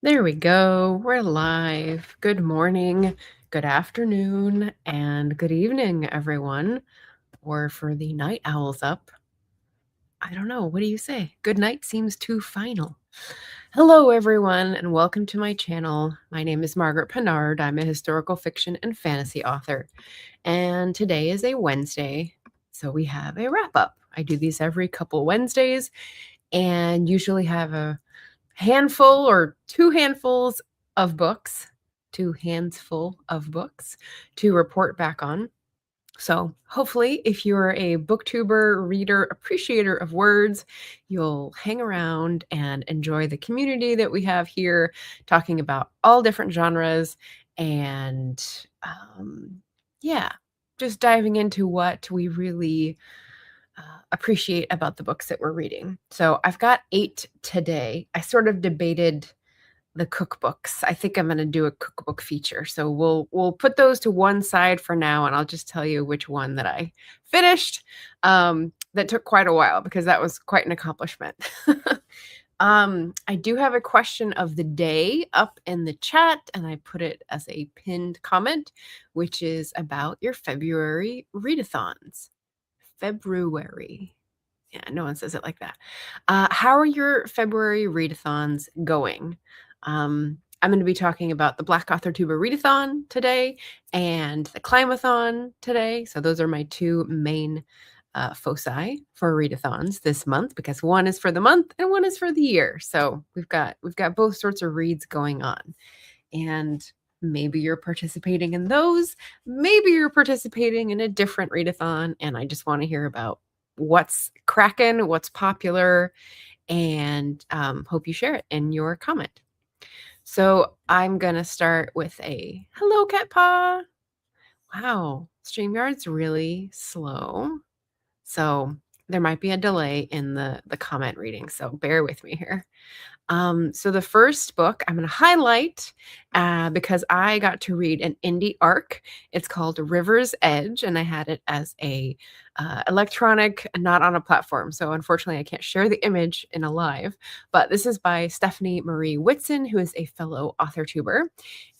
There we go. We're live. Good morning, good afternoon, and good evening, everyone. Or for the night owls up, I don't know. What do you say? Good night seems too final. Hello, everyone, and welcome to my channel. My name is Margaret Pennard. I'm a historical fiction and fantasy author. And today is a Wednesday, so we have a wrap up. I do these every couple Wednesdays and usually have a handful or two handfuls of books, two hands full of books to report back on. So hopefully, if you're a booktuber, reader, appreciator of words, you'll hang around and enjoy the community that we have here, talking about all different genres and yeah, just diving into what we really appreciate about the books that we're reading. So I've got 8 today. I sort of debated the cookbooks. I think I'm going to do a cookbook feature. So we'll put those to one side for now, and I'll just tell you which one that I finished. That took quite a while because that was quite an accomplishment. I do have a question of the day up in the chat, and I put it as a pinned comment, which is about your February readathons. February. Yeah, no one says it like that. How are your February readathons going? I'm going to be talking about the Black Authortuber Readathon today and the Climathon today. So those are my two main foci for readathons this month, because one is for the month and one is for the year. So we've got both sorts of reads going on, and maybe you're participating in those. Maybe you're participating in a different readathon, and I just want to hear about what's cracking, what's popular, and hope you share it in your comment. So I'm going to start with a hello, Cat Paw. Wow, StreamYard's really slow. So there might be a delay in the comment reading, so bear with me here. So the first book I'm going to highlight because I got to read an indie arc. It's called River's Edge, and I had it as a electronic, not on a platform. So unfortunately, I can't share the image in a live. But this is by Stephanie Marie Whitson, who is a fellow authortuber,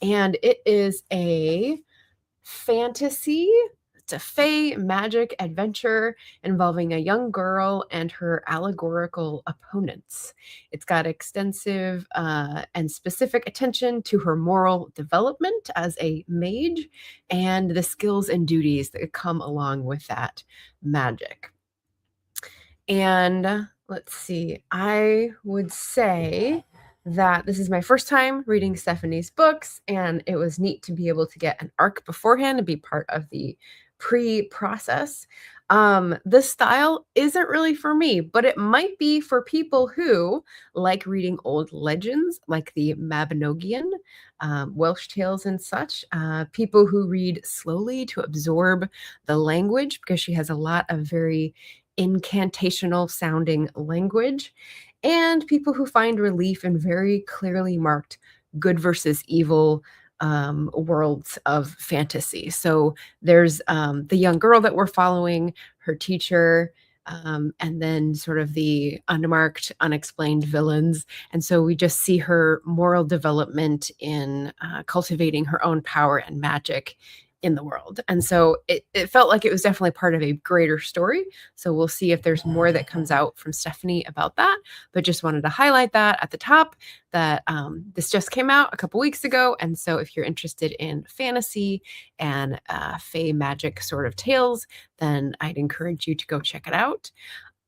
and it is a fantasy. It's a fae magic adventure involving a young girl and her allegorical opponents. It's got extensive and specific attention to her moral development as a mage and the skills and duties that come along with that magic. And let's see, I would say that this is my first time reading Stephanie's books, and it was neat to be able to get an arc beforehand and be part of the pre-process. The style isn't really for me, but it might be for people who like reading old legends like the Mabinogion, Welsh tales and such, people who read slowly to absorb the language, because she has a lot of very incantational sounding language, and people who find relief in very clearly marked good versus evil worlds of fantasy. So there's the young girl that we're following, her teacher, and then sort of the unmarked, unexplained villains. And so we just see her moral development in cultivating her own power and magic in the world. And so it felt like it was definitely part of a greater story. So we'll see if there's more that comes out from Stephanie about that. But just wanted to highlight that at the top, that this just came out a couple weeks ago. And so if you're interested in fantasy and fae magic sort of tales, then I'd encourage you to go check it out.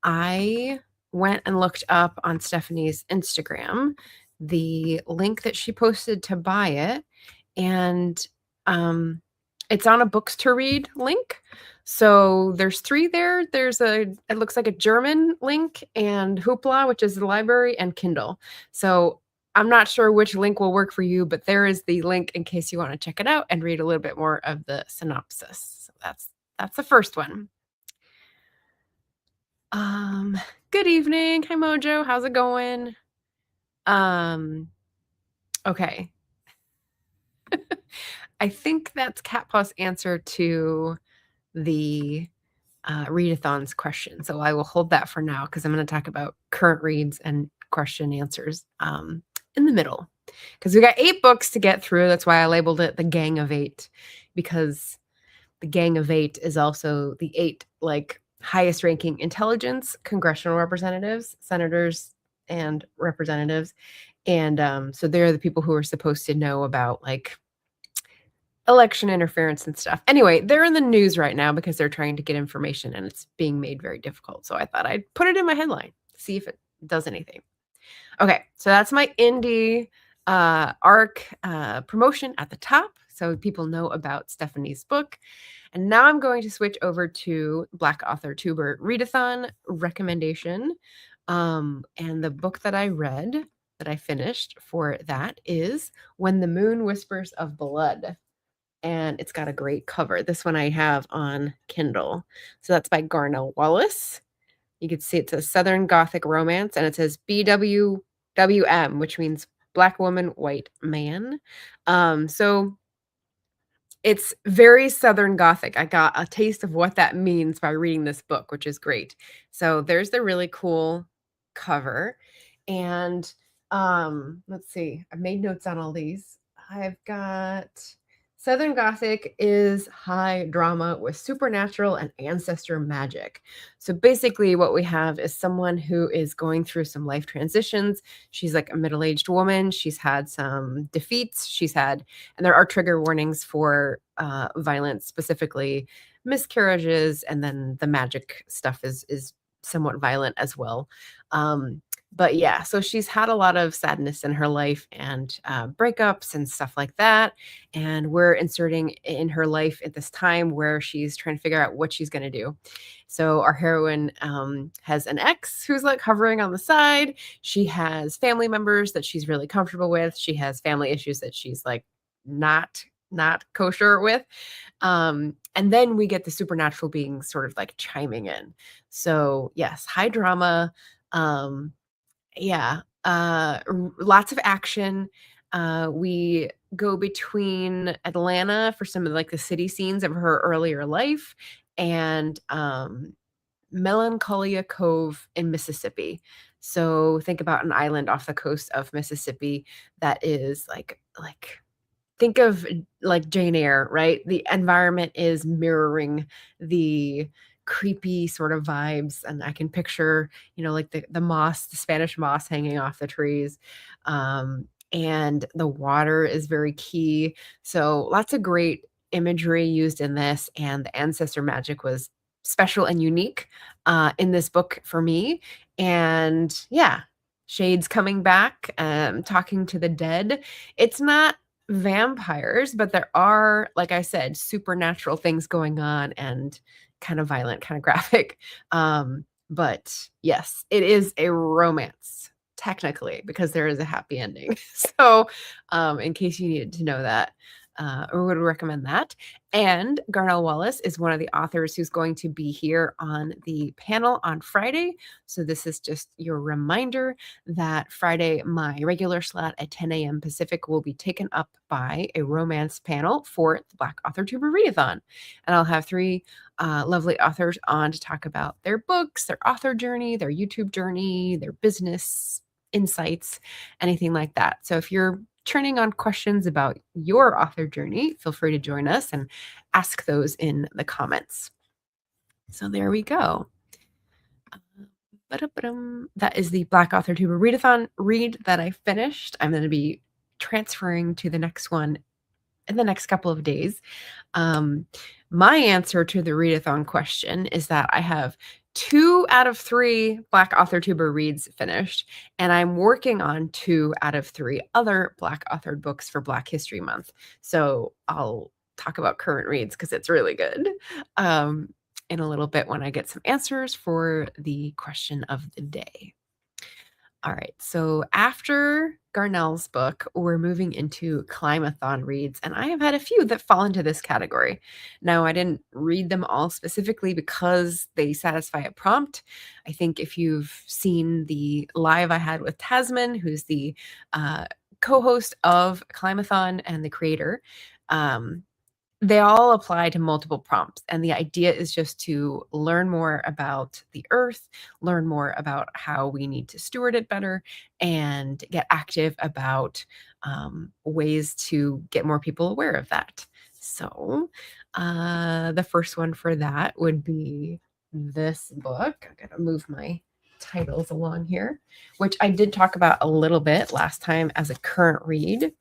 I went and looked up on Stephanie's Instagram the link that she posted to buy it, and it's on a books to read link. So there's 3 there. There's it looks like a German link, and Hoopla, which is the library, and Kindle. So I'm not sure which link will work for you, but there is the link in case you want to check it out and read a little bit more of the synopsis. So that's the first one. Good evening. Hi Mojo. How's it going? Okay. I think that's Cat Paw's answer to the readathons question. So I will hold that for now, because I'm going to talk about current reads and question answers in the middle. because we got 8 books to get through. That's why I labeled it the Gang of 8, because the Gang of 8 is also the 8 like highest ranking intelligence congressional representatives, senators, and representatives. And so they're the people who are supposed to know about like election interference and stuff. Anyway, they're in the news right now because they're trying to get information and it's being made very difficult. So I thought I'd put it in my headline, see if it does anything. Okay, so that's my indie arc promotion at the top, so people know about Stephanie's book. And now I'm going to switch over to BlackAuthorTuberReadathon recommendation. And the book that I read, that I finished for that, is When the Moon Whispers of Blood. And it's got a great cover. This one I have on Kindle. So that's by Garnell Wallace. You can see it says Southern Gothic Romance, and it says BWWM, which means Black Woman, White Man. So it's very Southern Gothic. I got a taste of what that means by reading this book, which is great. So there's the really cool cover. And let's see, I've made notes on all these. I've got Southern Gothic is high drama with supernatural and ancestor magic. So basically what we have is someone who is going through some life transitions. She's like a middle-aged woman. She's had some defeats. And there are trigger warnings for violence, specifically miscarriages, and then the magic stuff is somewhat violent as well. But yeah, so she's had a lot of sadness in her life and breakups and stuff like that. And we're inserting in her life at this time where she's trying to figure out what she's going to do. So our heroine has an ex who's like hovering on the side. She has family members that she's really comfortable with. She has family issues that she's like not kosher with. And then we get the supernatural beings sort of like chiming in. So yes, high drama. Yeah, lots of action. We go between Atlanta for some of like the city scenes of her earlier life and Melancholia Cove in Mississippi. So think about an island off the coast of Mississippi that is like think of like Jane Eyre, right? The environment is mirroring the creepy sort of vibes, and I can picture, like the moss, the Spanish moss hanging off the trees. And the water is very key. So lots of great imagery used in this, and the ancestor magic was special and unique in this book for me. And yeah, shades coming back, talking to the dead. It's not vampires, but there are, like I said, supernatural things going on and kind of violent, kind of graphic. But yes, it is a romance technically because there is a happy ending. So in case you needed to know that, or would recommend that. And Garnell Wallace is one of the authors who's going to be here on the panel on Friday. So this is just your reminder that Friday, my regular slot at 10 a.m. Pacific will be taken up by a romance panel for the Black Authortuber Readathon. And I'll have 3 lovely authors on to talk about their books, their author journey, their YouTube journey, their business insights, anything like that. So if you're turning on questions about your author journey, feel free to join us and ask those in the comments. So there we go. That is the Black Authortuber Readathon read that I finished. I'm going to be transferring to the next one in the next couple of days. My answer to the readathon question is that I have 2 out of 3 Black Authortuber reads finished, and I'm working on 2 out of 3 other Black authored books for Black History Month. So I'll talk about current reads because it's really good in a little bit when I get some answers for the question of the day. All right, so after Garnell's book, we're moving into Climathon reads, and I have had a few that fall into this category. Now, I didn't read them all specifically because they satisfy a prompt. I think if you've seen the live I had with Tasman, who's the co-host of Climathon and the creator, they all apply to multiple prompts. And the idea is just to learn more about the earth, learn more about how we need to steward it better, and get active about ways to get more people aware of that. So the first one for that would be this book. I'm going to move my titles along here, which I did talk about a little bit last time as a current read.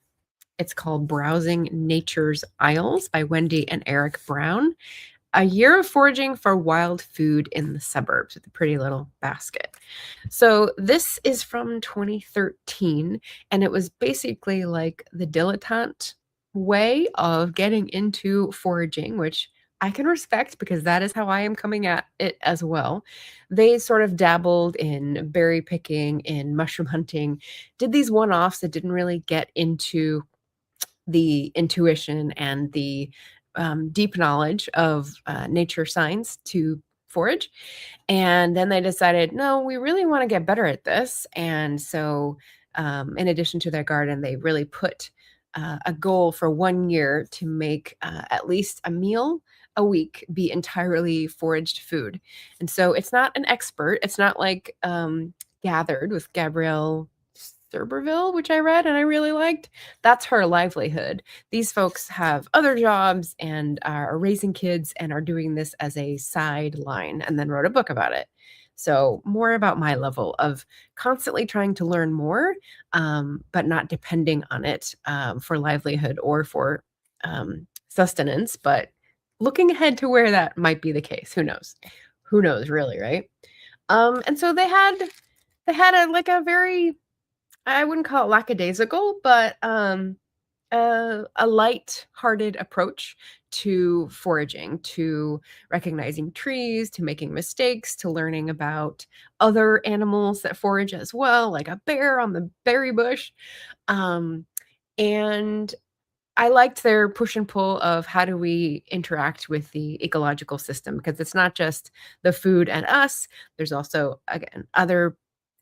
It's called Browsing Nature's Isles by Wendy and Eric Brown. A year of foraging for wild food in the suburbs with a pretty little basket. So this is from 2013, and it was basically like the dilettante way of getting into foraging, which I can respect because that is how I am coming at it as well. They sort of dabbled in berry picking, in mushroom hunting, did these one-offs that didn't really get into the intuition and the deep knowledge of nature science to forage. And then they decided, no, we really want to get better at this. And so, in addition to their garden, they really put a goal for 1 year to make at least a meal a week be entirely foraged food. And so it's not an expert. It's not like Gathered with Gabrielle D'Urberville, which I read and I really liked. That's her livelihood. These folks have other jobs and are raising kids and are doing this as a sideline, and then wrote a book about it. So more about my level of constantly trying to learn more, but not depending on it for livelihood or for sustenance, but looking ahead to where that might be the case. Who knows? Who knows, really, right? And so they had a very, I wouldn't call it lackadaisical, but a light-hearted approach to foraging, to recognizing trees, to making mistakes, to learning about other animals that forage as well, like a bear on the berry bush. And I liked their push and pull of how do we interact with the ecological system, because it's not just the food and us. There's also, again, other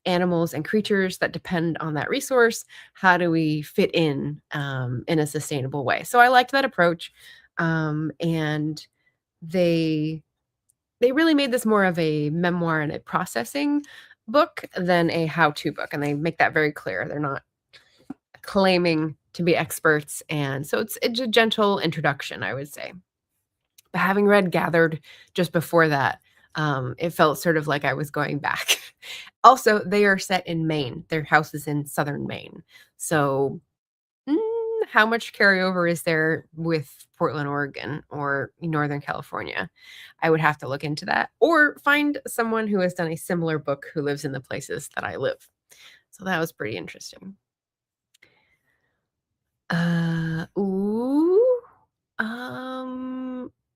animals and creatures that depend on that resource. How do we fit in a sustainable way? So I liked that approach, and they really made this more of a memoir and a processing book than a how-to book, and they make that very clear. They're not claiming to be experts, and so it's a gentle introduction, I would say. But having read Gathered just before that, it felt sort of like I was going back. Also, they are set in Maine. Their house is in southern Maine. So, how much carryover is there with Portland, Oregon, or Northern California? I would have to look into that, or find someone who has done a similar book who lives in the places that I live. So that was pretty interesting.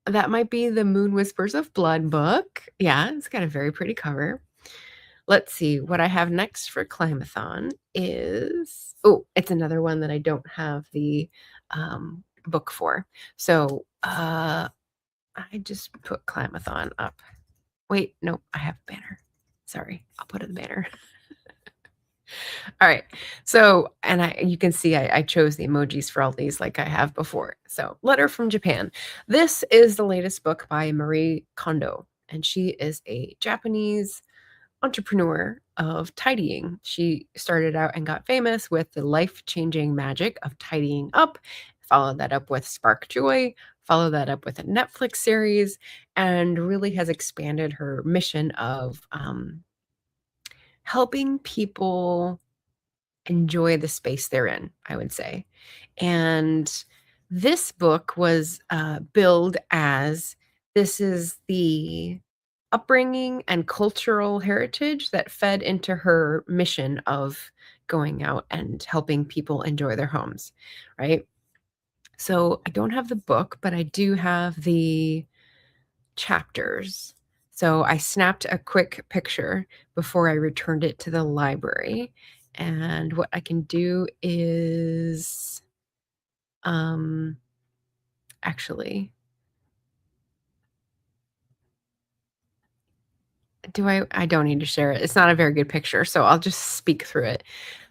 That might be the Moon Whispers of Blood book. Yeah, it's got a very pretty cover. Let's see, what I have next for Climathon is, it's another one that I don't have the book for. So I just put Climathon up. Wait, nope, I have a banner. Sorry, I'll put it in the banner. All right. So, and you can see I chose the emojis for all these like I have before. So, Letter from Japan. This is the latest book by Marie Kondo, and she is a Japanese entrepreneur of tidying. She started out and got famous with the life-changing magic of tidying up, followed that up with Spark Joy, followed that up with a Netflix series, and really has expanded her mission of helping people enjoy the space they're in, I would say. And this book was billed as, this is the upbringing and cultural heritage that fed into her mission of going out and helping people enjoy their homes, right? So I don't have the book, but I do have the chapters. So I snapped a quick picture before I returned it to the library. And what I can do is actually, I don't need to share it. It's not a very good picture, so I'll just speak through it.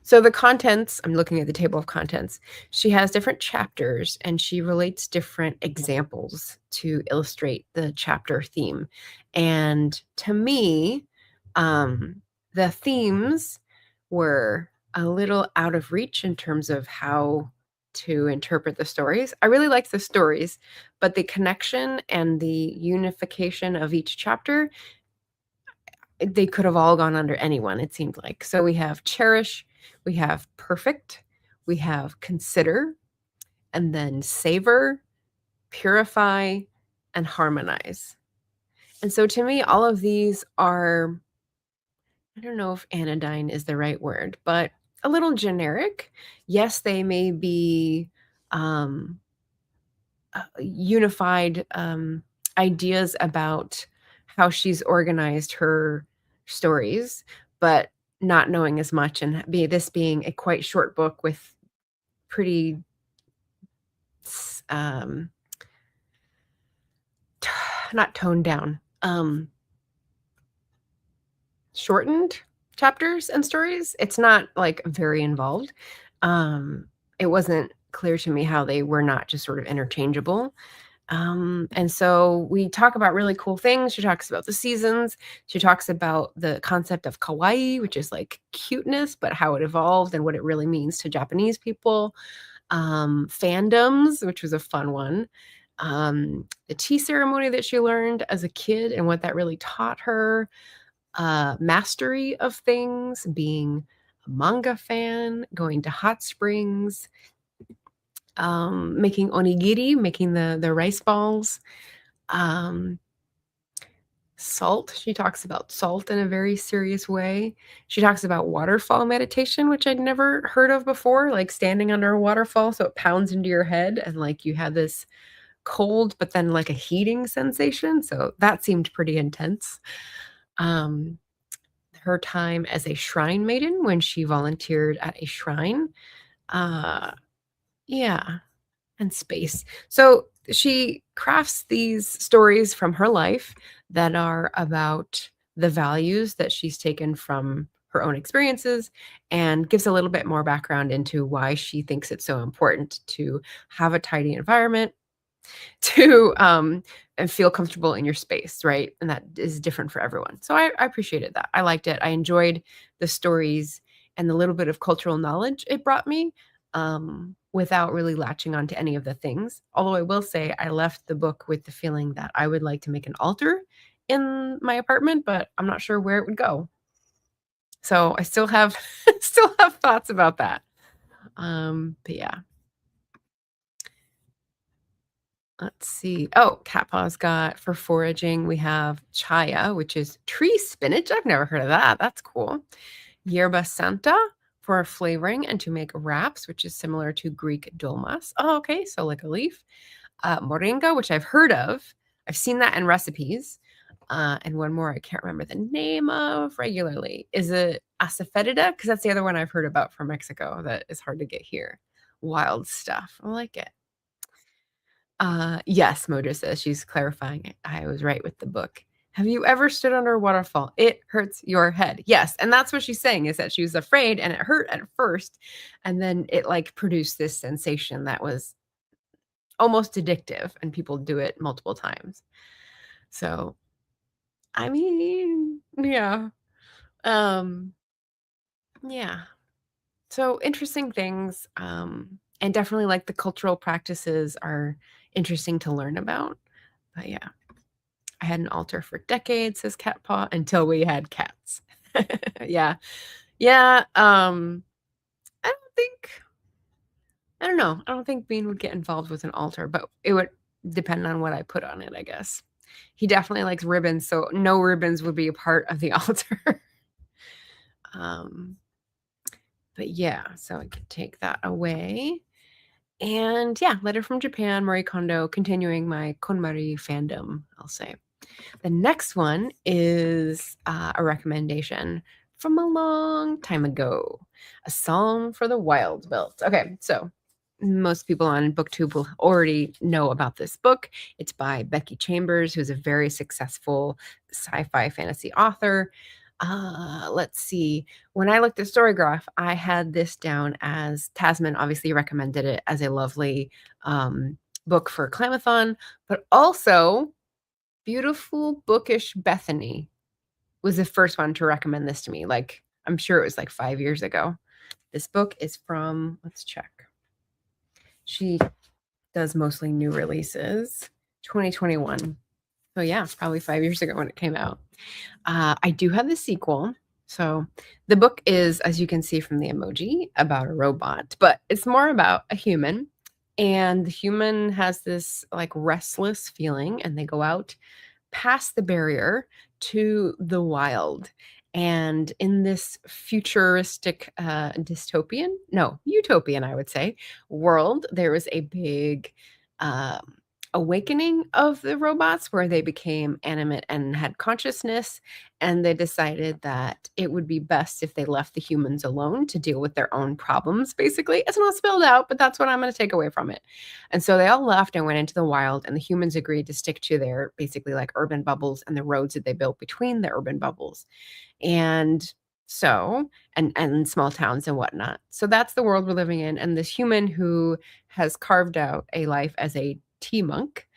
So the contents, I'm looking at the table of contents. She has different chapters and she relates different examples to illustrate the chapter theme. And to me, the themes were a little out of reach in terms of how to interpret the stories. I really liked the stories, but the connection and the unification of each chapter, they could have all gone under anyone, it seemed like. So we have cherish, we have perfect, we have consider, and then savor, purify, and harmonize. And so to me, all of these are, I don't know if anodyne is the right word, but a little generic. Yes, they may be unified ideas about how she's organized her stories, but not knowing as much, and this being a quite short book with pretty um not toned down, shortened chapters and stories. It's not like very involved. It wasn't clear to me how they were not just sort of interchangeable. And so we talk about really cool things. She talks about the seasons. She talks about the concept of kawaii, which is like cuteness, but how it evolved and what it really means to Japanese people. Fandoms, which was a fun one. The tea ceremony that she learned as a kid and what that really taught her. Mastery of things, being a manga fan, going to hot springs, making onigiri, making the rice balls, salt. She talks about salt in a very serious way. She talks about waterfall meditation, which I'd never heard of before, like standing under a waterfall so it pounds into your head and like you have this cold but then like a heating sensation. So that seemed pretty intense. Her time as a shrine maiden when she volunteered at a shrine. Yeah, and space. So she crafts these stories from her life that are about the values that she's taken from her own experiences and gives a little bit more background into why she thinks it's so important to have a tidy environment, to and feel comfortable in your space, right? And that is different for everyone. So I appreciated that. I liked it. I enjoyed the stories and the little bit of cultural knowledge it brought me, without really latching on to any of the things. Although I will say I left the book with the feeling that I would like to make an altar in my apartment, but I'm not sure where it would go. So I still have still have thoughts about that. But yeah. Let's see. Oh, Cat Paw's got for foraging, we have chaya, which is tree spinach. I've never heard of that. That's cool. Yerba Santa for flavoring and to make wraps, which is similar to Greek dolmas. Oh, okay. So like a leaf. Moringa, which I've heard of. I've seen that in recipes. And one more I can't remember the name of regularly. Is it asafoetida? Because that's the other one I've heard about from Mexico that is hard to get here. Wild stuff. I like it. Yes, Mojo says she's clarifying it. I was right with the book. Have you ever stood under a waterfall? It hurts your head. Yes, and that's what she's saying is that she was afraid and it hurt at first, and then it like produced this sensation that was almost addictive, and people do it multiple times. So, I mean, yeah. Yeah. So interesting things, and definitely like the cultural practices are interesting to learn about. But yeah. I had an altar for decades, says Cat Paw, until we had cats. Yeah. Yeah, I don't think I don't know. I don't think Bean would get involved with an altar, but it would depend on what I put on it, I guess. He definitely likes ribbons, so no ribbons would be a part of the altar. Um, but yeah, so I could take that away. And yeah, letter from Japan, Marie Kondo, continuing my KonMari fandom, I'll say. The next one is a recommendation from a long time ago, A Song for the Wild Belt. Okay, so most people on Booktube will already know about this book. It's by Becky Chambers, who's a very successful sci-fi fantasy author. Let's see. When I looked at Storygraph, I had this down as Tasman obviously recommended it as a lovely book for Climathon, but also Beautiful Bookish Bethany was the first one to recommend this to me. Like, I'm sure it was like 5 years ago. This book is from, let's check. She does mostly new releases, 2021. So yeah, probably 5 years ago when it came out. I do have the sequel. So the book is, as you can see from the emoji, about a robot, but it's more about a human. And the human has this like restless feeling, and they go out past the barrier to the wild. And in this futuristic utopian, I would say, world, there was a big awakening of the robots where they became animate and had consciousness. And they decided that it would be best if they left the humans alone to deal with their own problems, basically. It's not spelled out, but that's what I'm going to take away from it. And so they all left and went into the wild, and the humans agreed to stick to their basically like urban bubbles and the roads that they built between the urban bubbles. And so, and small towns and whatnot. So that's the world we're living in. And this human who has carved out a life as a tea monk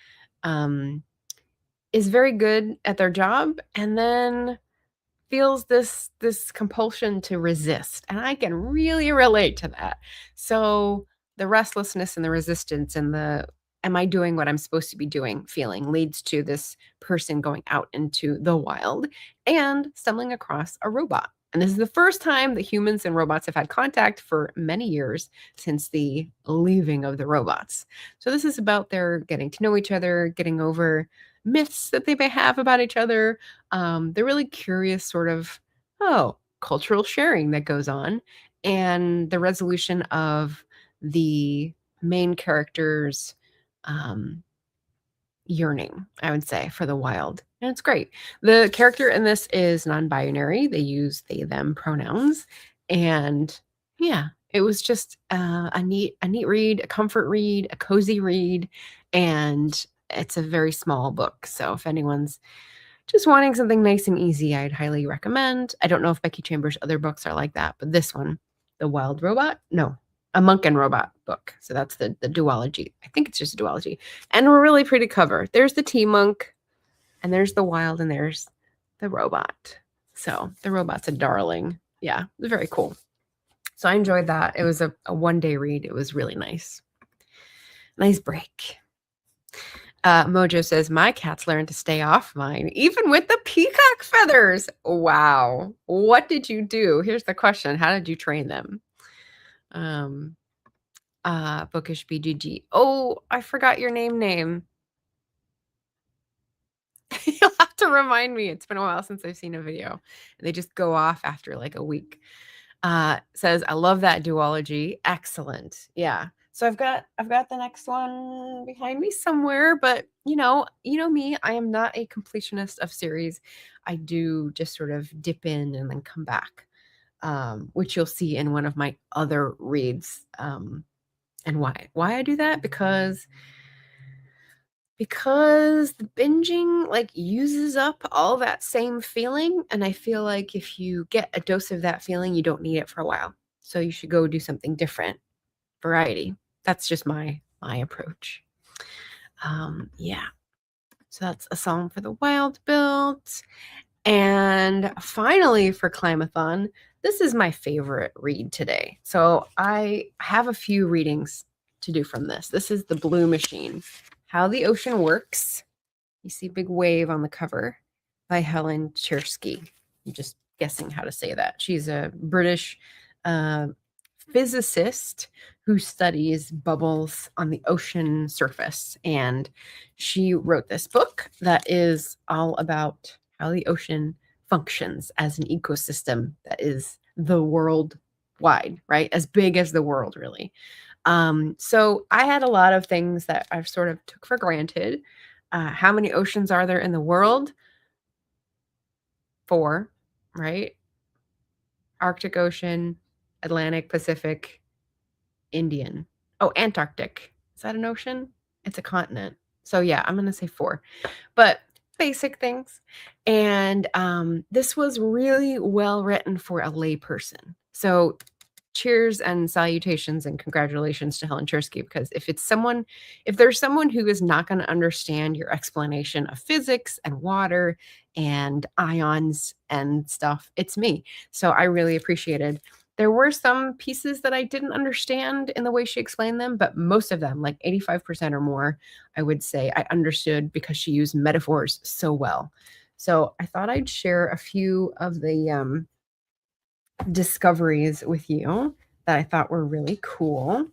is very good at their job, and then feels this compulsion to resist, and I can really relate to that. So the restlessness and the resistance and the am I doing what I'm supposed to be doing feeling leads to this person going out into the wild and stumbling across a robot. And this is the first time that humans and robots have had contact for many years since the leaving of the robots. So this is about their getting to know each other, getting over myths that they may have about each other, the really curious sort of, cultural sharing that goes on, and the resolution of the main character's yearning, I would say, for the wild. And it's great. The character in this is non-binary. They use they, them pronouns. And yeah, it was just a neat read, a comfort read, a cozy read. And it's a very small book. So if anyone's just wanting something nice and easy, I'd highly recommend. I don't know if Becky Chambers' other books are like that, but this one, The Wild Robot, no, a monk and robot book. So that's the duology. I think it's just a duology. And a really pretty cover. There's the tea monk, and there's the wild, and there's the robot. So the robot's a darling. Yeah, it was very cool. So I enjoyed that. It was a one-day read. It was really nice. Nice break. Mojo says, my cats learned to stay off mine, even with the peacock feathers. Wow. What did you do? Here's the question. How did you train them? Bookish BGG. Oh, I forgot your name. You'll have to remind me. It's been a while since I've seen a video. They just go off after like a week. Says, I love that duology. Excellent. Yeah. So I've got the next one behind me somewhere, but you know me, I am not a completionist of series. I do just sort of dip in and then come back, which you'll see in one of my other reads. And why I do that? Because the binging like uses up all that same feeling, and I feel like if you get a dose of that feeling, you don't need it for a while. So you should go do something different. Variety. That's just my approach. Yeah. So that's a song for the wild build. And finally for Climathon, this is my favorite read today. So I have a few readings to do from this. This is The Blue Machine, How the Ocean Works. You see a big wave on the cover by Helen Chersky. I'm just guessing how to say that. She's a British physicist who studies bubbles on the ocean surface. And she wrote this book that is all about how the ocean functions as an ecosystem that is the world wide, right? As big as the world, really. So I had a lot of things that I've sort of took for granted. How many oceans are there in the world? 4, right? Arctic Ocean, Atlantic, Pacific, Indian. Oh, Antarctic. Is that an ocean? It's a continent. So yeah, I'm going to say 4. But basic things. And this was really well written for a layperson. So cheers and salutations and congratulations to Helen Chersky, because if there's someone who is not going to understand your explanation of physics and water and ions and stuff, it's me. So I really appreciated. There were some pieces that I didn't understand in the way she explained them, but most of them, like 85% or more, I would say I understood because she used metaphors so well. So I thought I'd share a few of the discoveries with you that I thought were really cool.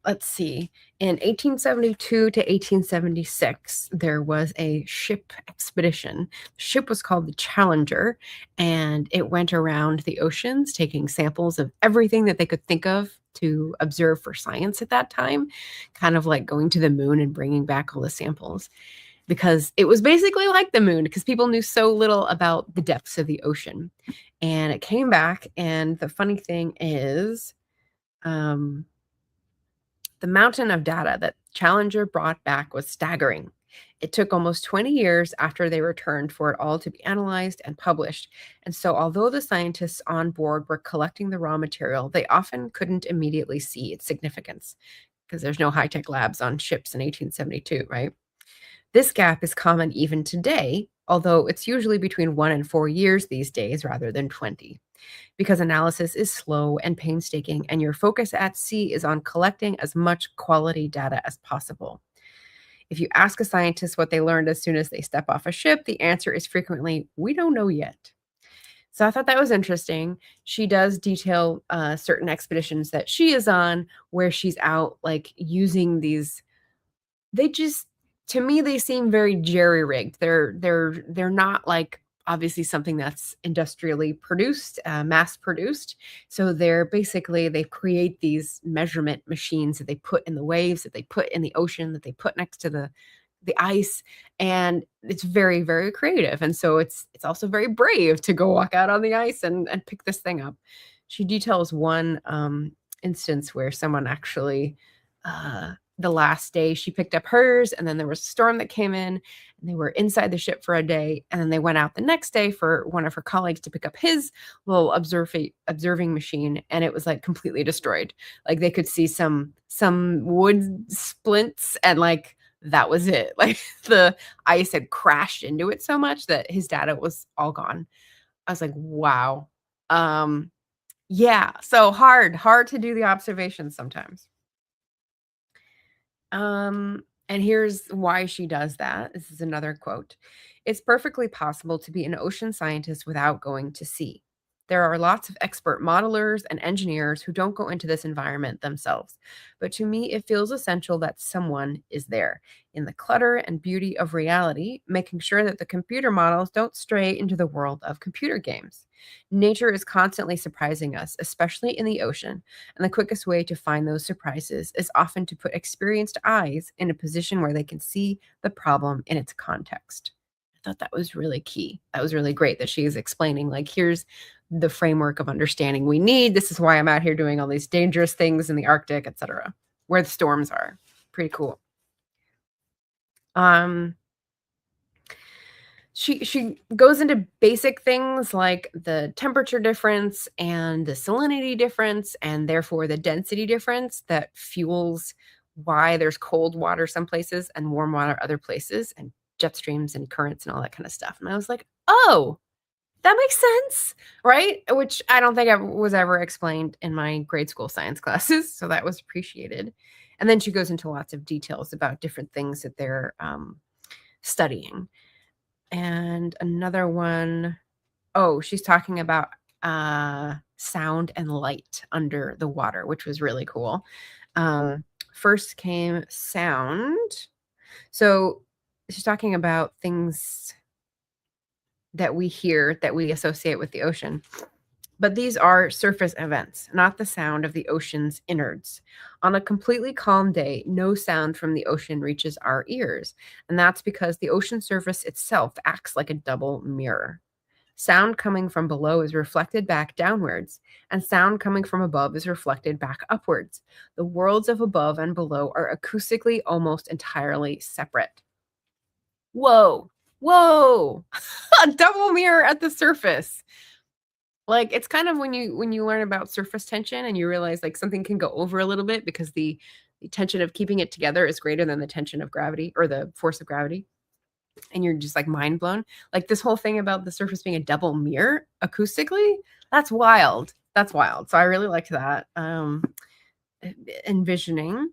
Let's see. In 1872 to 1876, there was a ship expedition. The ship was called the Challenger, and it went around the oceans taking samples of everything that they could think of to observe for science at that time, kind of like going to the moon and bringing back all the samples, because it was basically like the moon because people knew so little about the depths of the ocean. And it came back, and the funny thing is, the mountain of data that Challenger brought back was staggering. It took almost 20 years after they returned for it all to be analyzed and published. And so, although the scientists on board were collecting the raw material, they often couldn't immediately see its significance because there's no high-tech labs on ships in 1872, right? This gap is common even today, although it's usually between 1 and 4 years these days rather than 20. Because analysis is slow and painstaking, and your focus at sea is on collecting as much quality data as possible. If you ask a scientist what they learned as soon as they step off a ship, the answer is frequently, we don't know yet. So I thought that was interesting. She does detail certain expeditions that she is on where she's out like using these. They just, to me, they seem very jerry-rigged. They're not like obviously something that's industrially produced, mass produced. So they create these measurement machines that they put in the waves, that they put in the ocean, that they put next to the ice, and it's very, very creative. And so it's also very brave to go walk out on the ice and pick this thing up. She details one instance where someone actually the last day she picked up hers, and then there was a storm that came in, and they were inside the ship for a day, and then they went out the next day for one of her colleagues to pick up his little observing machine, and it was like completely destroyed. Like they could see some wood splints, and like that was it. Like the ice had crashed into it so much that his data was all gone. I was like, wow. Yeah, so hard to do the observations sometimes. And here's why she does that. This is another quote. It's perfectly possible to be an ocean scientist without going to sea. There are lots of expert modelers and engineers who don't go into this environment themselves. But to me, it feels essential that someone is there in the clutter and beauty of reality, making sure that the computer models don't stray into the world of computer games. Nature is constantly surprising us, especially in the ocean, and the quickest way to find those surprises is often to put experienced eyes in a position where they can see the problem in its context. I thought that was really key. That was really great that she is explaining, like, here's the framework of understanding we need. This is why I'm out here doing all these dangerous things in the Arctic, etc., where the storms are. Pretty cool. She goes into basic things like the temperature difference and the salinity difference, and therefore the density difference that fuels why there's cold water some places and warm water other places, and jet streams and currents and all that kind of stuff. And I was like, oh, that makes sense, right? Which I don't think was ever explained in my grade school science classes, so that was appreciated. And then she goes into lots of details about different things that they're studying. And another one, she's talking about sound and light under the water, which was really cool. First came sound. So she's talking about things that we hear that we associate with the ocean. But these are surface events, not the sound of the ocean's innards. On a completely calm day, no sound from the ocean reaches our ears, and that's because the ocean surface itself acts like a double mirror. Sound coming from below is reflected back downwards, and sound coming from above is reflected back upwards. The worlds of above and below are acoustically almost entirely separate. Whoa, whoa, a double mirror at the surface. Like, it's kind of when you learn about surface tension and you realize like something can go over a little bit because the tension of keeping it together is greater than the tension of gravity or the force of gravity. And you're just like mind blown. Like this whole thing about the surface being a double mirror acoustically, that's wild. That's wild. So I really liked that. Envisioning.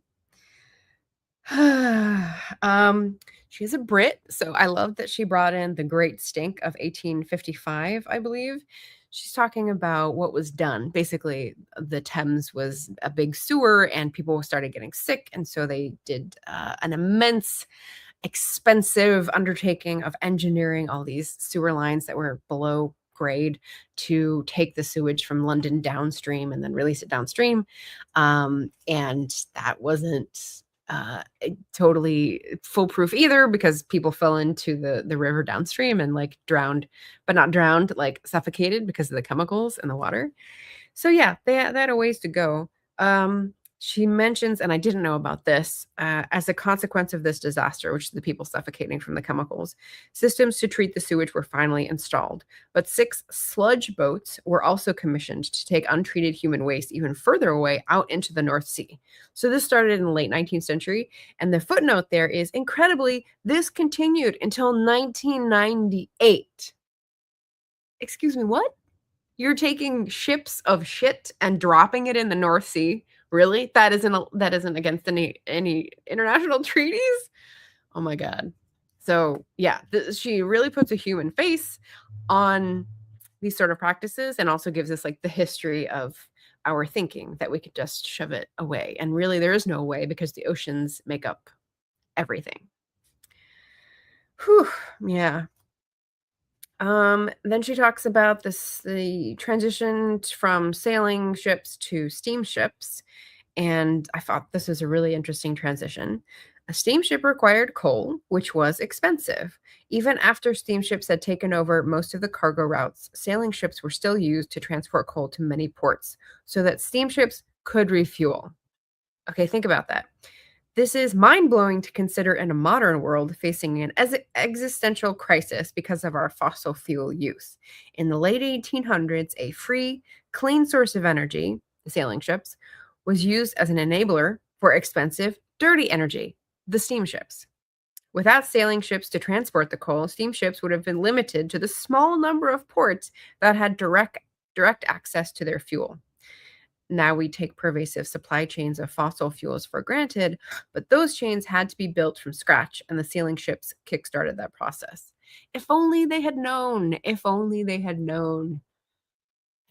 She's a Brit, so I love that she brought in the Great Stink of 1855, I believe. She's talking about what was done. Basically, the Thames was a big sewer and people started getting sick. And so they did an immense, expensive undertaking of engineering all these sewer lines that were below grade to take the sewage from London downstream and then release it downstream. And that wasn't totally foolproof either because people fell into the river downstream and like drowned, but not drowned, like suffocated because of the chemicals in the water. So yeah, they had a ways to go. She mentions, and I didn't know about this, as a consequence of this disaster, which is the people suffocating from the chemicals, systems to treat the sewage were finally installed. But 6 sludge boats were also commissioned to take untreated human waste even further away out into the North Sea. So this started in the late 19th century. And the footnote there is, incredibly, this continued until 1998. Excuse me, what? You're taking ships of shit and dropping it in the North Sea? Really? That isn't against any international treaties? Oh my god. So, yeah, she really puts a human face on these sort of practices and also gives us like the history of our thinking that we could just shove it away. And really there is no way because the oceans make up everything. Whew, yeah. Then she talks about the transition from sailing ships to steamships, and I thought this was a really interesting transition. A steamship required coal, which was expensive. Even after steamships had taken over most of the cargo routes, sailing ships were still used to transport coal to many ports so that steamships could refuel. Okay, think about that. This is mind-blowing to consider in a modern world facing an existential crisis because of our fossil fuel use. In the late 1800s, a free, clean source of energy, the sailing ships, was used as an enabler for expensive, dirty energy, the steamships. Without sailing ships to transport the coal, steamships would have been limited to the small number of ports that had direct access to their fuel. Now we take pervasive supply chains of fossil fuels for granted, but those chains had to be built from scratch, and the sailing ships kickstarted that process. If only they had known. If only they had known.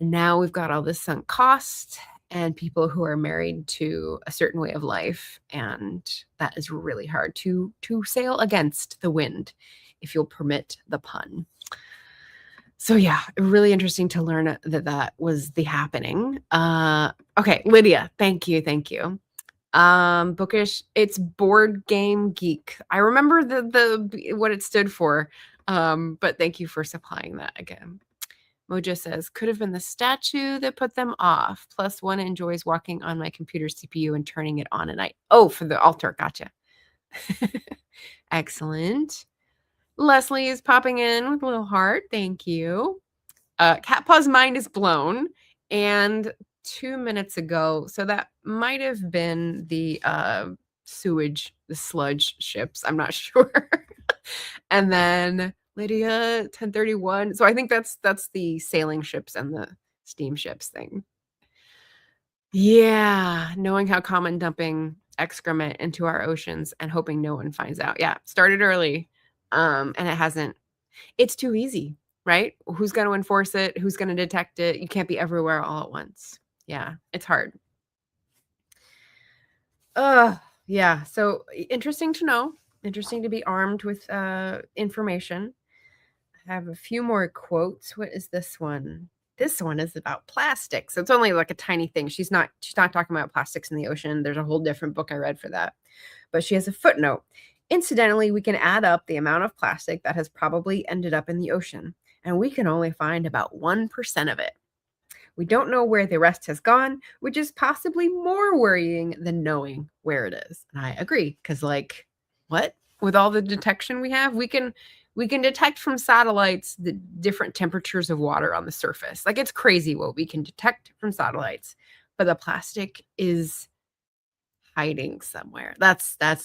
And now we've got all this sunk cost and people who are married to a certain way of life, and that is really hard to sail against the wind, if you'll permit the pun. So yeah, really interesting to learn that was the happening. Okay, Lydia, thank you. Bookish, it's Board Game Geek. I remember the what it stood for, but thank you for supplying that again. Moja says, could have been the statue that put them off. Plus one enjoys walking on my computer CPU and turning it on at night. Oh, for the altar, gotcha. Excellent. Leslie is popping in with a little heart. Thank you. Cat Paw's mind is blown. And 2 minutes ago, so that might have been the sewage, the sludge ships. I'm not sure. And then Lydia 1031. So I think that's the sailing ships and the steamships thing. Yeah, knowing how common dumping excrement into our oceans and hoping no one finds out. Yeah, started early. And it hasn't. It's too easy, right? Who's going to enforce it? Who's going to detect it? You can't be everywhere all at once. Yeah, it's hard. Yeah, so interesting to know. Interesting to be armed with information. I have a few more quotes. What is this one? This one is about plastics. So it's only like a tiny thing. She's not talking about plastics in the ocean. There's a whole different book I read for that. But she has a footnote. Incidentally, we can add up the amount of plastic that has probably ended up in the ocean, and we can only find about 1% of it. We don't know where the rest has gone, which is possibly more worrying than knowing where it is. And I agree, because like, what? with all the detection we have, we can detect from satellites the different temperatures of water on the surface. Like, it's crazy what we can detect from satellites, but the plastic is hiding somewhere. That's a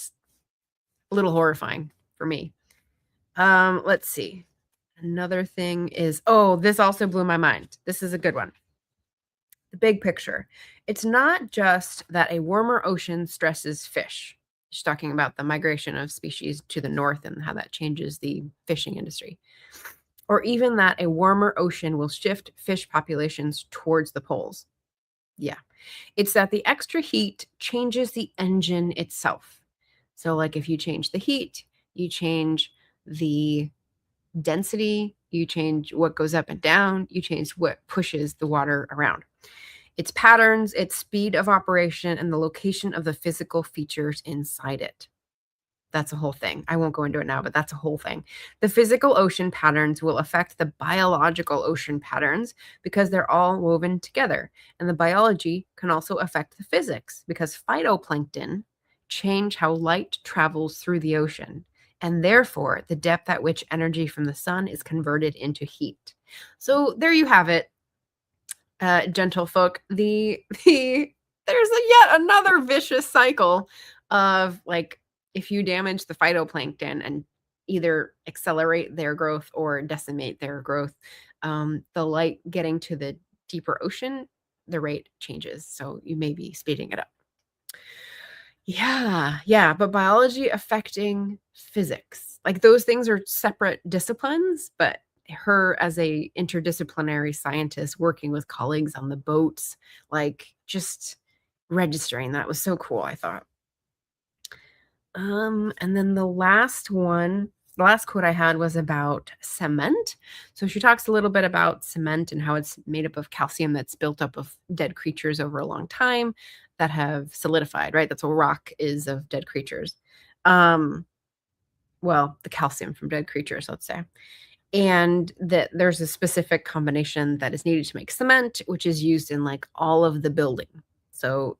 little horrifying for me. Let's see. Another thing is, this also blew my mind. This is a good one. The big picture. It's not just that a warmer ocean stresses fish. She's talking about the migration of species to the north and how that changes the fishing industry. Or even that a warmer ocean will shift fish populations towards the poles. Yeah. It's that the extra heat changes the engine itself. So, like, if you change the heat, you change the density, you change what goes up and down, you change what pushes the water around. Its patterns, its speed of operation, and the location of the physical features inside it. That's a whole thing. I won't go into it now, but that's a whole thing. The physical ocean patterns will affect the biological ocean patterns because they're all woven together. And the biology can also affect the physics because phytoplankton change how light travels through the ocean, and therefore the depth at which energy from the sun is converted into heat. So there you have it, gentlefolk. There's yet another vicious cycle of, like, if you damage the phytoplankton and either accelerate their growth or decimate their growth, the light getting to the deeper ocean, the rate changes. So you may be speeding it up. Yeah, but biology affecting physics. Like, those things are separate disciplines, but her as a interdisciplinary scientist working with colleagues on the boats, like, just registering that was so cool, I thought. And then the last quote I had was about cement. So she talks a little bit about cement and how it's made up of calcium that's built up of dead creatures over a long time that have solidified, right? That's what rock is of dead creatures. Well, the calcium from dead creatures, let's say. And that there's a specific combination that is needed to make cement, which is used in, like, all of the building. So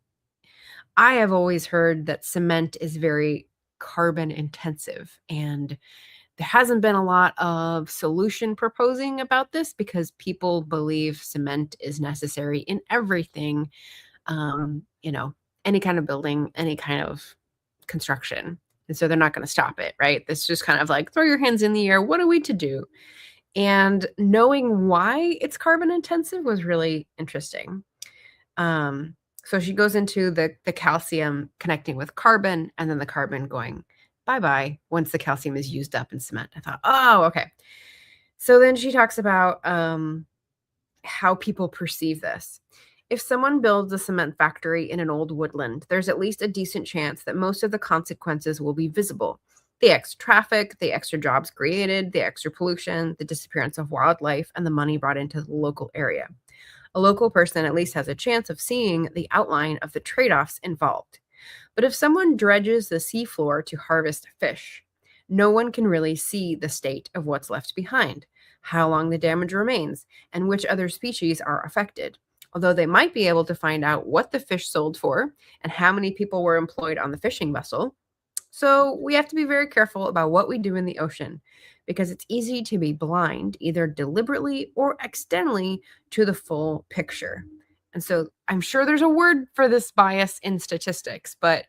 I have always heard that cement is very carbon intensive, and there hasn't been a lot of solution proposing about this because people believe cement is necessary in everything, any kind of building, any kind of construction. And so they're not going to stop it, right? It's just kind of like, throw your hands in the air. What are we to do? And knowing why it's carbon intensive was really interesting. So she goes into the calcium connecting with carbon and then the carbon going bye-bye once the calcium is used up in cement. I thought, oh, okay. So then she talks about how people perceive this. If someone builds a cement factory in an old woodland, there's at least a decent chance that most of the consequences will be visible. The extra traffic, the extra jobs created, the extra pollution, the disappearance of wildlife, and the money brought into the local area. A local person at least has a chance of seeing the outline of the trade-offs involved. But if someone dredges the seafloor to harvest fish, no one can really see the state of what's left behind, how long the damage remains, and which other species are affected. Although they might be able to find out what the fish sold for and how many people were employed on the fishing vessel. So we have to be very careful about what we do in the ocean because it's easy to be blind, either deliberately or accidentally, to the full picture. And so I'm sure there's a word for this bias in statistics, but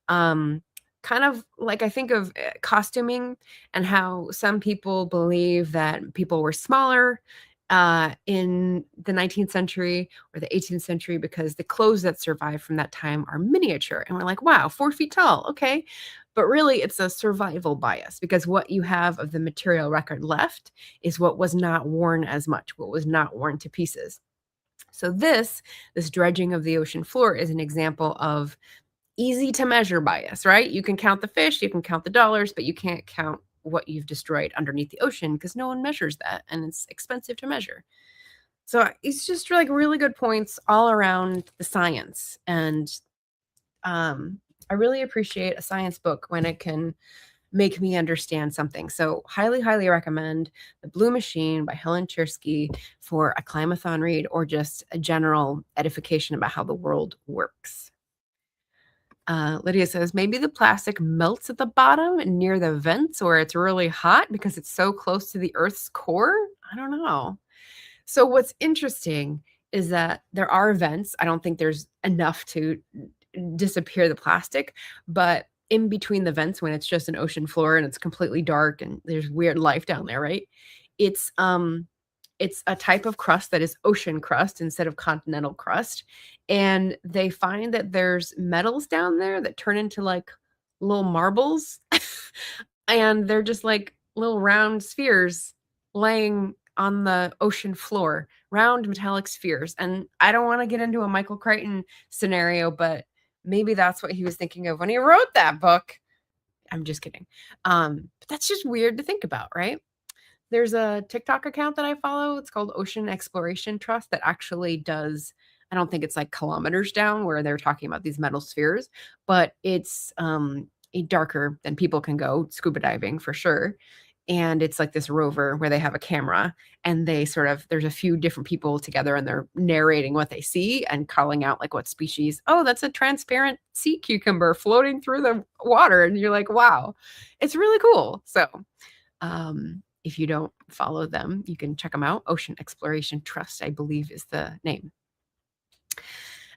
kind of like, I think of costuming and how some people believe that people were smaller in the 19th century or the 18th century because the clothes that survive from that time are miniature. And we're like, wow, 4 feet tall. Okay. But really, it's a survival bias because what you have of the material record left is what was not worn as much, what was not worn to pieces. So this dredging of the ocean floor is an example of easy to measure bias, right? You can count the fish, you can count the dollars, but you can't count what you've destroyed underneath the ocean because no one measures that and it's expensive to measure. So it's just like really good points all around the science. And I really appreciate a science book when it can make me understand something. So highly, highly recommend The Blue Machine by Helen Chersky for a Climathon read or just a general edification about how the world works. Lydia says, maybe the plastic melts at the bottom near the vents where it's really hot because it's so close to the Earth's core. I don't know. So what's interesting is that there are vents. I don't think there's enough to disappear the plastic, but in between the vents, when it's just an ocean floor and it's completely dark and there's weird life down there, right? It's a type of crust that is ocean crust instead of continental crust. And they find that there's metals down there that turn into like little marbles. And they're just like little round spheres laying on the ocean floor, round metallic spheres. And I don't want to get into a Michael Crichton scenario, but maybe that's what he was thinking of when he wrote that book. I'm just kidding. But that's just weird to think about, right? There's a TikTok account that I follow. It's called Ocean Exploration Trust that actually does, I don't think it's like kilometers down where they're talking about these metal spheres, but it's darker than people can go scuba diving for sure. And it's like this rover where they have a camera and they sort of, there's a few different people together and they're narrating what they see and calling out like what species. Oh, that's a transparent sea cucumber floating through the water. And you're like, wow, it's really cool. So, if you don't follow them, you can check them out. Ocean Exploration Trust, I believe, is the name.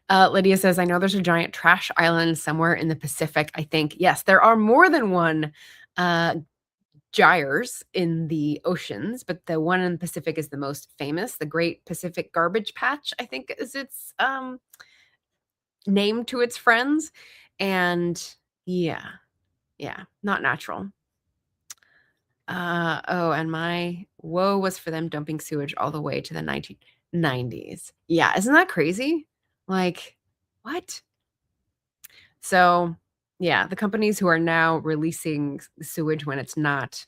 Lydia says, I know there's a giant trash island somewhere in the Pacific, I think. Yes, there are more than one gyres in the oceans, but the one in the Pacific is the most famous. The Great Pacific Garbage Patch, I think, is its name to its friends. And yeah, not natural. And my woe was for them dumping sewage all the way to the 1990s. Yeah, isn't that crazy? Like, what? So, yeah, the companies who are now releasing sewage when it's not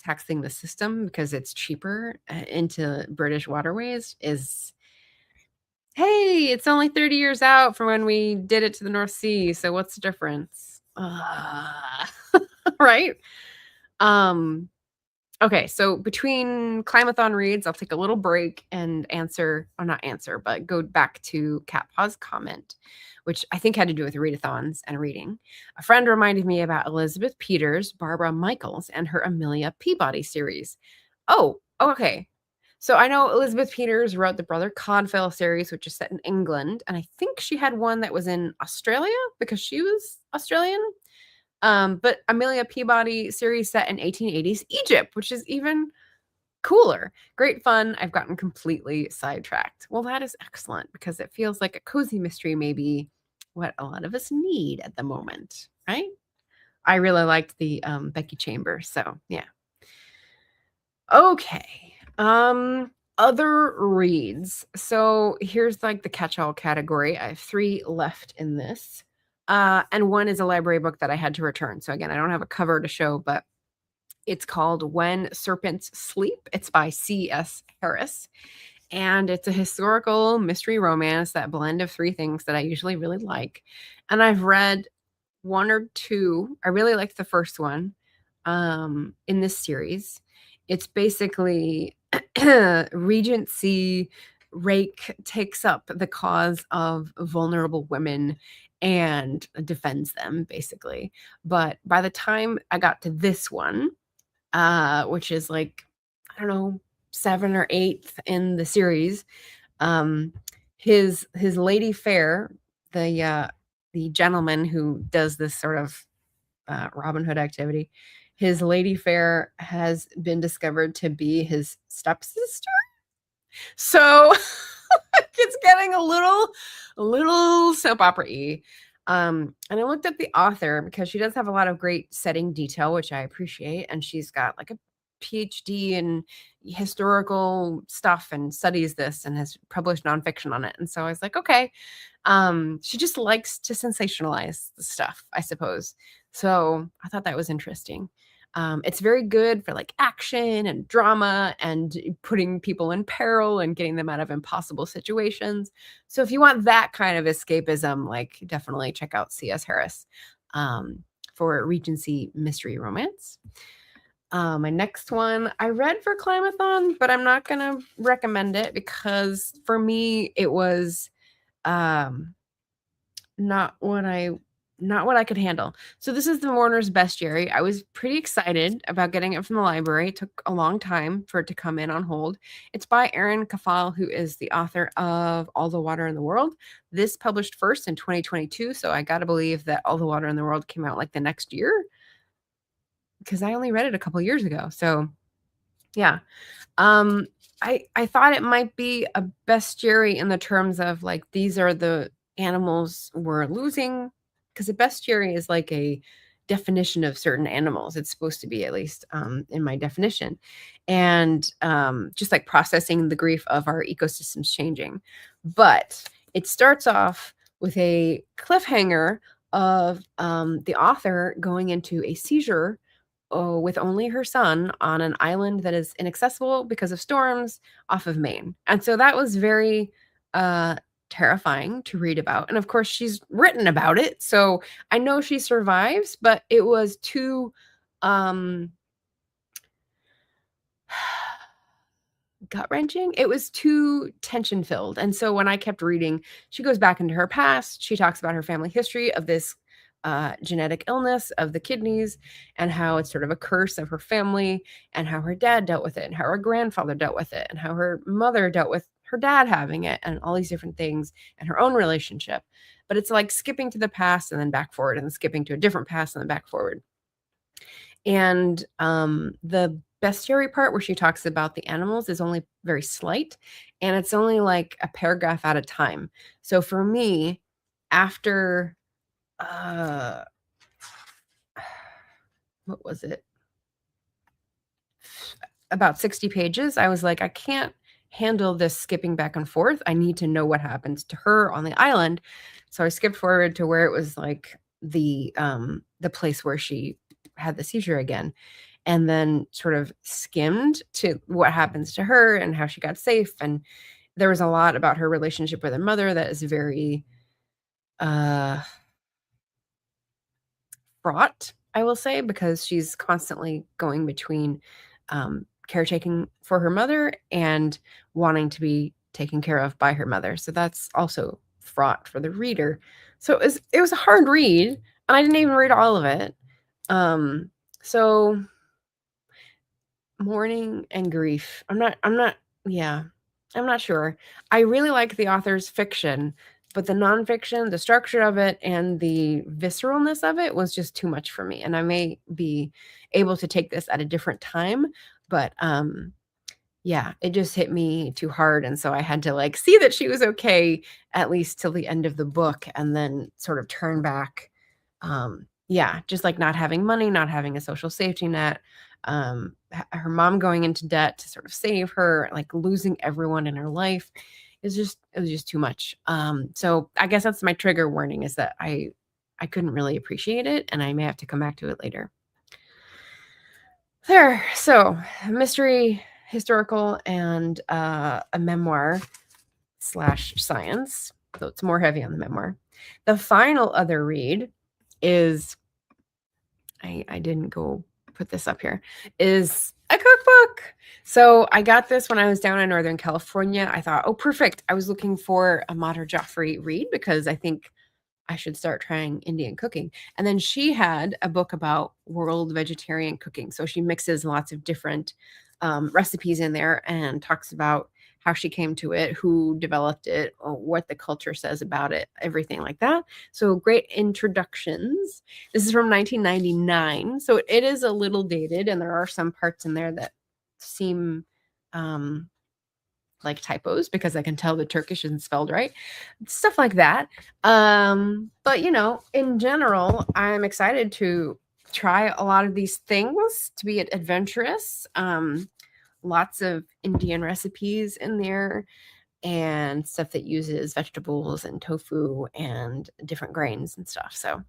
taxing the system because it's cheaper into British waterways is, hey, it's only 30 years out from when we did it to the North Sea. So what's the difference? Right? Okay, so between Climathon reads, I'll take a little break and answer, or not answer, but go back to Cat Paw's comment, which I think had to do with readathons and reading. A friend reminded me about Elizabeth Peters, Barbara Michaels, and her Amelia Peabody series. Oh, okay. So I know Elizabeth Peters wrote the Brother Codfell series, which is set in England, and I think she had one that was in Australia because she was Australian. But Amelia Peabody series set in 1880s Egypt, which is even cooler. Great fun. I've gotten completely sidetracked. Well, that is excellent because it feels like a cozy mystery, maybe what a lot of us need at the moment, right? I really liked the Becky Chambers, so yeah. Okay. Other reads. So here's like the catch-all category. I have 3 left in this. And one is a library book that I had to return. So again, I don't have a cover to show, but it's called When Serpents Sleep. It's by C.S. Harris. And it's a historical mystery romance, that blend of 3 things that I usually really like. And I've read 1 or 2. I really liked the first one in this series. It's basically Regency rake takes up the cause of vulnerable women and defends them, basically. But by the time I got to this one, which is like, I don't know, 7 or 8th in the series, his lady fair, the gentleman who does this sort of Robin Hood activity, his lady fair has been discovered to be his stepsister. So it's getting a little soap opera-y. And I looked up the author because she does have a lot of great setting detail, which I appreciate. And she's got like a PhD in historical stuff and studies this and has published nonfiction on it. And so I was like, okay, she just likes to sensationalize the stuff, I suppose. So I thought that was interesting. It's very good for like action and drama and putting people in peril and getting them out of impossible situations. So if you want that kind of escapism, like definitely check out C.S. Harris for Regency mystery romance. My next one I read for Climathon, but I'm not going to recommend it because for me it was not what I not what I could handle. So this is the Mourner's Bestiary. I was pretty excited about getting it from the library. It took a long time for it to come in on hold. It's by Erin Kafal, who is the author of All the Water in the World. This published first in 2022, so I gotta believe that All the Water in the World came out like the next year, because I only read it a couple years ago. So yeah. I thought it might be a bestiary in the terms of like these are the animals we're losing, because a bestiary is like a definition of certain animals. It's supposed to be, at least in my definition, and just like processing the grief of our ecosystems changing. But it starts off with a cliffhanger of the author going into a seizure with only her son on an island that is inaccessible because of storms off of Maine. And so that was very terrifying to read about. And of course, she's written about it. So I know she survives, but it was too gut-wrenching. It was too tension-filled. And so when I kept reading, she goes back into her past. She talks about her family history of this genetic illness of the kidneys, and how it's sort of a curse of her family, and how her dad dealt with it, and how her grandfather dealt with it, and how her mother dealt with her dad having it, and all these different things, and her own relationship. But it's like skipping to the past and then back forward, and then skipping to a different past and then back forward. And the bestiary part where she talks about the animals is only very slight, and it's only like a paragraph at a time. So for me, after what was it? About 60 pages, I was like, I can't handle this skipping back and forth. I need to know what happens to her on the island. So I skipped forward to where it was like the place where she had the seizure again, and then sort of skimmed to what happens to her and how she got safe. And there was a lot about her relationship with her mother that is very fraught, I will say, because she's constantly going between caretaking for her mother and wanting to be taken care of by her mother. So that's also fraught for the reader. So it was a hard read, and I didn't even read all of it. So mourning and grief. I'm not sure. I really like the author's fiction, but the nonfiction, the structure of it and the visceralness of it was just too much for me. And I may be able to take this at a different time, but yeah, it just hit me too hard. And so I had to like see that she was okay, at least till the end of the book, and then sort of turn back. Yeah, just like not having money, not having a social safety net, her mom going into debt to sort of save her, like losing everyone in her life. It was just too much. So I guess that's my trigger warning, is that I couldn't really appreciate it, and I may have to come back to it later. There. So mystery, historical, and a memoir / science. So it's more heavy on the memoir. The final other read is, I didn't go put this up here, is a cookbook. So I got this when I was down in Northern California. I thought, oh, perfect. I was looking for a Madhur Jaffrey read because I think I should start trying Indian cooking. And then she had a book about world vegetarian cooking. So she mixes lots of different recipes in there and talks about how she came to it, who developed it, what the culture says about it, everything like that. So great introductions. This is from 1999. So it is a little dated, and there are some parts in there that seem like typos, because I can tell the Turkish isn't spelled right, stuff like that. But you know, in general, I'm excited to try a lot of these things, to be adventurous. Lots of Indian recipes in there, and stuff that uses vegetables and tofu and different grains and stuff. So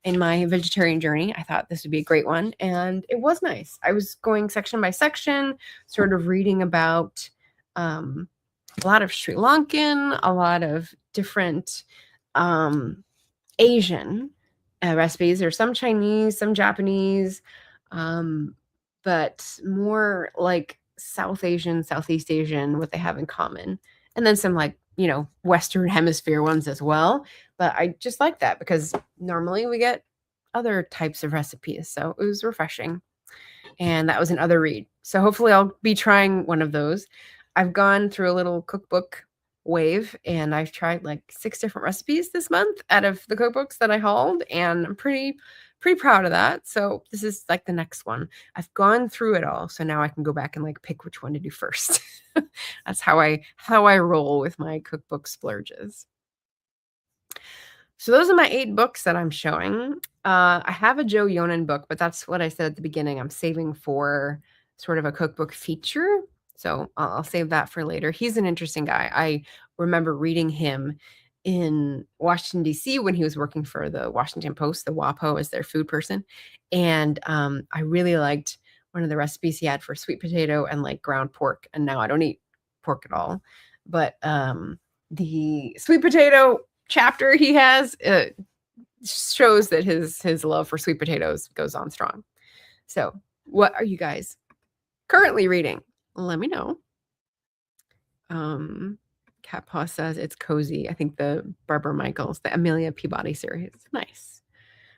in my vegetarian journey, I thought this would be a great one, and it was nice. I was going section by section, sort of reading about a lot of Sri Lankan, a lot of different Asian recipes. There's some Chinese, some Japanese, but more like South Asian, Southeast Asian, what they have in common. And then some like Western Hemisphere ones as well. But I just like that because normally we get other types of recipes. So it was refreshing. And that was another read. So hopefully I'll be trying one of those. I've gone through a little cookbook wave and I've tried like 6 different recipes this month out of the cookbooks that I hauled, and I'm pretty proud of that. So this is like the next one. I've gone through it all, so now I can go back and like pick which one to do first. That's how I roll with my cookbook splurges. So those are my 8 books that I'm showing. I have a Joe Yonan book, but that's what I said at the beginning. I'm saving for sort of a cookbook feature. So I'll save that for later. He's an interesting guy. I remember reading him in Washington, D.C. when he was working for the Washington Post, the WAPO, as their food person. And I really liked one of the recipes he had for sweet potato and like ground pork. And now I don't eat pork at all. But the sweet potato chapter he has shows that his love for sweet potatoes goes on strong. So what are you guys currently reading? Let me know. Cat Paw says it's cozy. I think the Barbara Michaels, the Amelia Peabody series. Nice.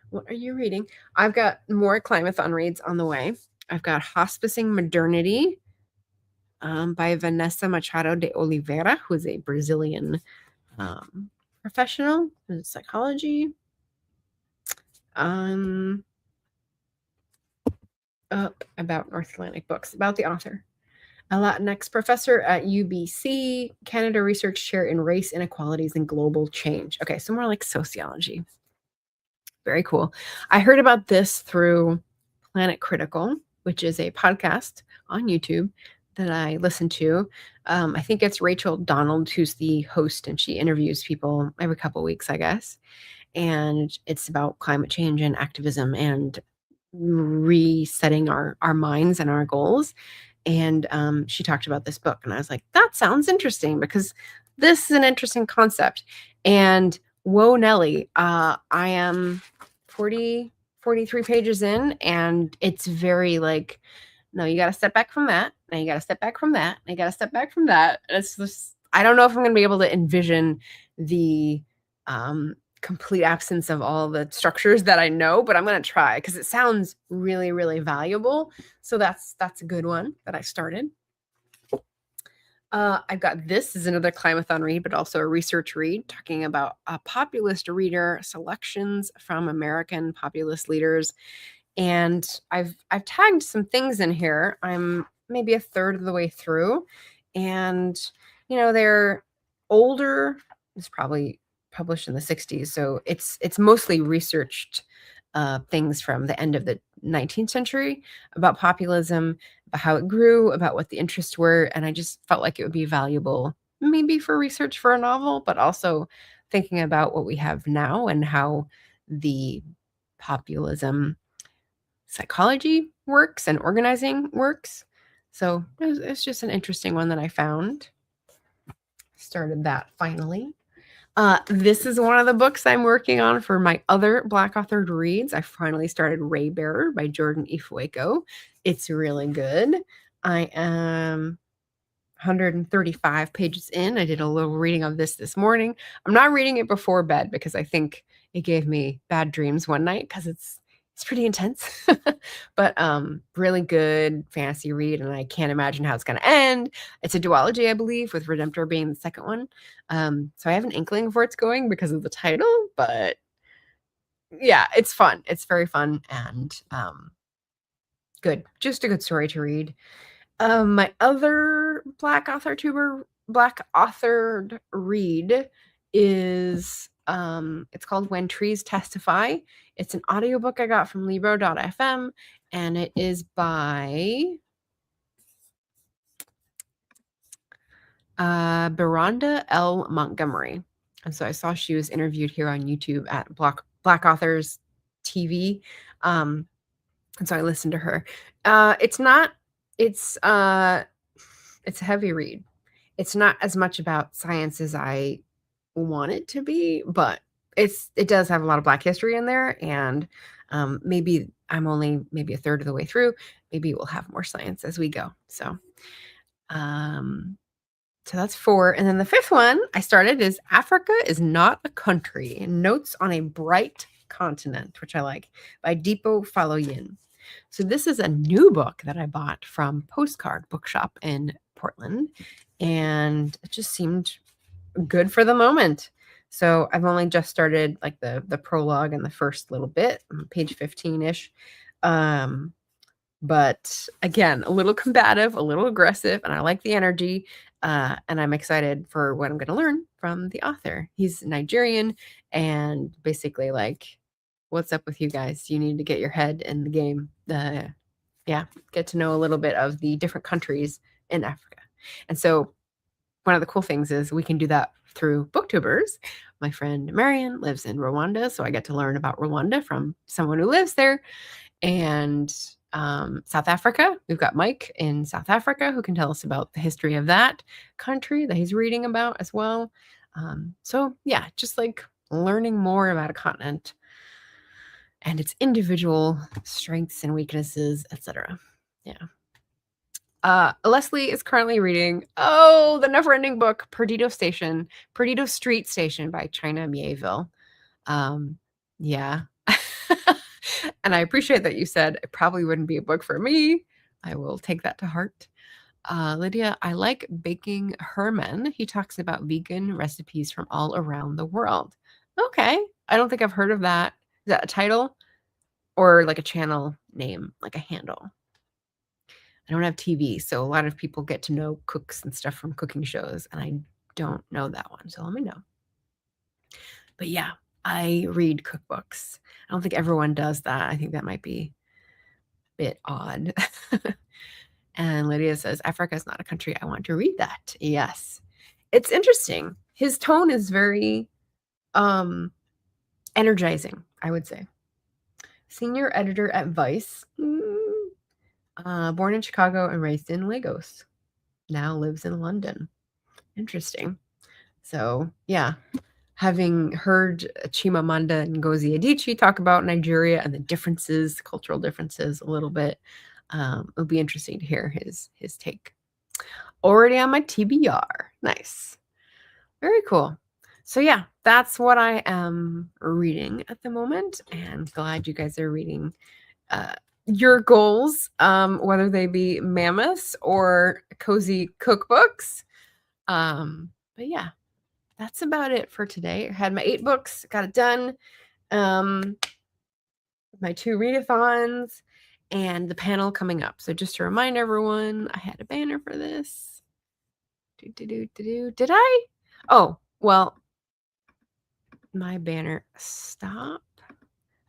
What are you reading? I've got more Climathon reads on the way. I've got Hospicing Modernity by Vanessa Machado de Oliveira, who is a Brazilian professional in psychology. About North Atlantic Books, about the author. A Latinx professor at UBC, Canada Research Chair in Race Inequalities and Global Change. Okay, so more like sociology. Very cool. I heard about this through Planet Critical, which is a podcast on YouTube that I listen to. I think it's Rachel Donald who's the host, and she interviews people every couple of weeks, I guess. And it's about climate change and activism and resetting our minds and our goals. And she talked about this book, and I was like, that sounds interesting because this is an interesting concept. And whoa, Nelly, I am 43 pages in, and it's very like, no, you got to step back from that. And you got to step back from that. And you got to step back from that. And it's just, I don't know if I'm going to be able to envision the complete absence of all the structures that I know, but I'm going to try because it sounds really, really valuable. So that's a good one that I started. I've got this is another Climathon read, but also a research read talking about a populist reader, selections from American populist leaders. And I've tagged some things in here. I'm maybe a third of the way through, and they're older. It's probably published in the 60s, so it's mostly researched things from the end of the 19th century about populism, about how it grew, about what the interests were, and I just felt like it would be valuable maybe for research for a novel, but also thinking about what we have now and how the populism psychology works and organizing works. So it's just an interesting one that I found. Started that finally. This is one of the books I'm working on for my other Black Authored reads. I finally started Ray Bearer by Jordan Ifueko. It's really good. I am 135 pages in. I did a little reading of this morning. I'm not reading it before bed because I think it gave me bad dreams one night because it's pretty intense, but really good fantasy read, and I can't imagine how it's going to end. It's a duology, I believe, with Redemptor being the second one. So I have an inkling of where it's going because of the title, but yeah, it's fun. It's very fun and good. Just a good story to read. My other Black Authored read is it's called When Trees Testify. It's an audiobook I got from Libro.fm, and it is by Beronda L. Montgomery. And so I saw she was interviewed here on YouTube at Black Authors TV. And so I listened to her. It's a heavy read. It's not as much about science as I want it to be, but it does have a lot of Black history in there, and maybe I'm only maybe a third of the way through. Maybe we'll have more science as we go. So So that's 4. And then the 5th one I started is Africa is Not a Country, Notes on a Bright Continent, which I like, by Deepo Faloyin. So this is a new book that I bought from Postcard Bookshop in Portland, and it just seemed good for the moment. So I've only just started like the prologue and the first little bit, page 15-ish. But again, a little combative, a little aggressive, and I like the energy. And I'm excited for what I'm going to learn from the author. He's Nigerian, and basically like, what's up with you guys? You need to get your head in the game. Get to know a little bit of the different countries in Africa. And so one of the cool things is we can do that through booktubers. My friend Marion lives in Rwanda, so I get to learn about Rwanda from someone who lives there. And South Africa, we've got Mike in South Africa who can tell us about the history of that country that he's reading about as well. So yeah, just like learning more about a continent and its individual strengths and weaknesses, etc. Yeah. Leslie is currently reading, the never-ending book, Perdido Street Station by China Mieville. Yeah. And I appreciate that you said it probably wouldn't be a book for me. I will take that to heart. Lydia, I like Baking Herman. He talks about vegan recipes from all around the world. Okay. I don't think I've heard of that. Is that a title or like a channel name, like a handle? I don't have TV, so a lot of people get to know cooks and stuff from cooking shows, and I don't know that one, so let me know. But yeah, I read cookbooks. I don't think everyone does that. I think that might be a bit odd. And Lydia says, Africa is not a country. I want to read that. Yes. It's interesting. His tone is very energizing, I would say. Senior editor at Vice. Born in Chicago and raised in Lagos. Now lives in London. Interesting. So, yeah. Having heard Chimamanda Ngozi Adichie talk about Nigeria and the differences, cultural differences a little bit, it'll be interesting to hear his take. Already on my TBR. Nice. Very cool. So yeah, that's what I am reading at the moment, and glad you guys are reading your goals, whether they be mammoths or cozy cookbooks. But yeah, that's about it for today. I had my 8 books, got it done. My 2 readathons and the panel coming up. So just to remind everyone, I had a banner for this. Did I? Oh, well, my banner, stop.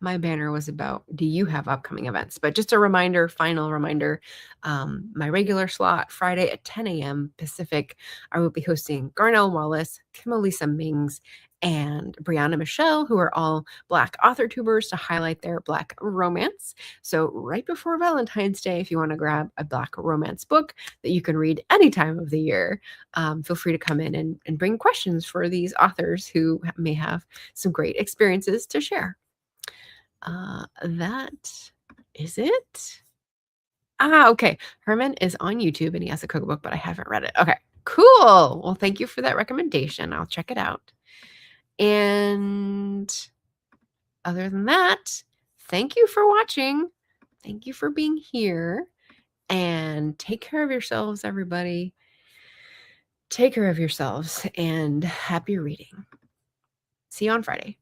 My banner was about, do you have upcoming events? But just a reminder, final reminder, my regular slot, Friday at 10 a.m. Pacific, I will be hosting Garnell Wallace, Kimalisa Mings, and Brianna Michelle, who are all Black AuthorTubers, to highlight their Black romance. So right before Valentine's Day, if you want to grab a Black romance book that you can read any time of the year, feel free to come in and bring questions for these authors who may have some great experiences to share. That is it. Okay. Herman is on YouTube and he has a cookbook, but I haven't read it. Okay, cool. Well, thank you for that recommendation. I'll check it out. And other than that, thank you for watching. Thank you for being here. And take care of yourselves, everybody. Take care of yourselves and happy reading. See you on Friday.